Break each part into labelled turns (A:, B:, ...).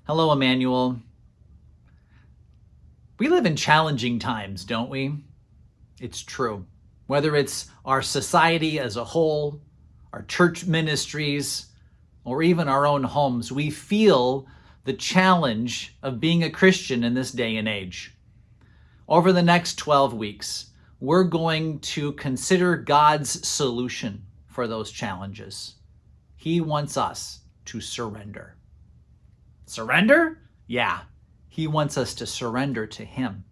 A: Hello, Immanuel. We live in challenging times, don't we? It's true. Whether it's our society as a whole, our church ministries, or even our own homes, we feel the challenge of being a Christian in this day and age. Over the next 12 weeks, we're going to consider God's solution for those challenges. He wants us to surrender. Surrender? Yeah, he wants us to surrender to him.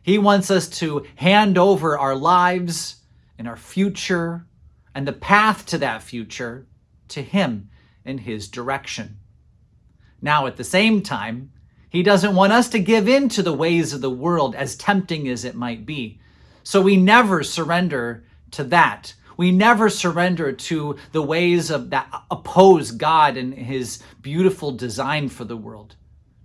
A: He wants us to hand over our lives and our future and the path to that future to him and his direction. Now, at the same time, he doesn't want us to give in to the ways of the world, as tempting as it might be. So we never surrender to that. We never surrender to the ways of that oppose God and his beautiful design for the world.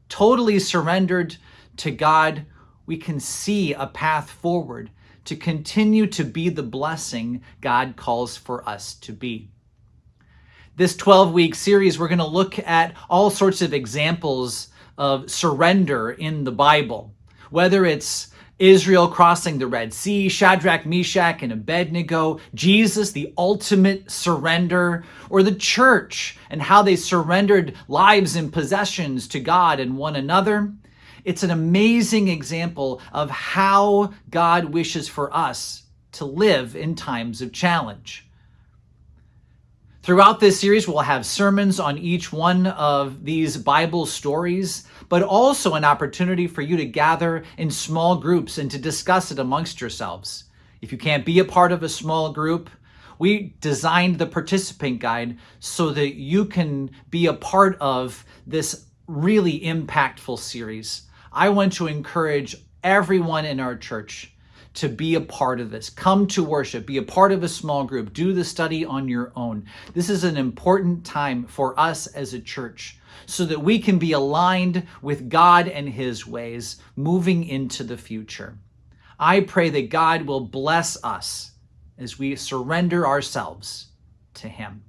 A: Totally surrendered to God, we can see a path forward to continue to be the blessing God calls for us to be. This 12-week series, we're going to look at all sorts of examples of surrender in the Bible, whether it's Israel crossing the Red Sea, Shadrach, Meshach, and Abednego, Jesus, the ultimate surrender, or the church and how they surrendered lives and possessions to God and one another. It's an amazing example of how God wishes for us to live in times of challenge. Throughout this series, we'll have sermons on each one of these Bible stories, but also an opportunity for you to gather in small groups and to discuss it amongst yourselves. If you can't be a part of a small group, we designed the participant guide so that you can be a part of this really impactful series. I want to encourage everyone in our church to be a part of this. Come to worship, be a part of a small group, do the study on your own. This is an important time for us as a church so that we can be aligned with God and his ways moving into the future. I pray that God will bless us as we surrender ourselves to him.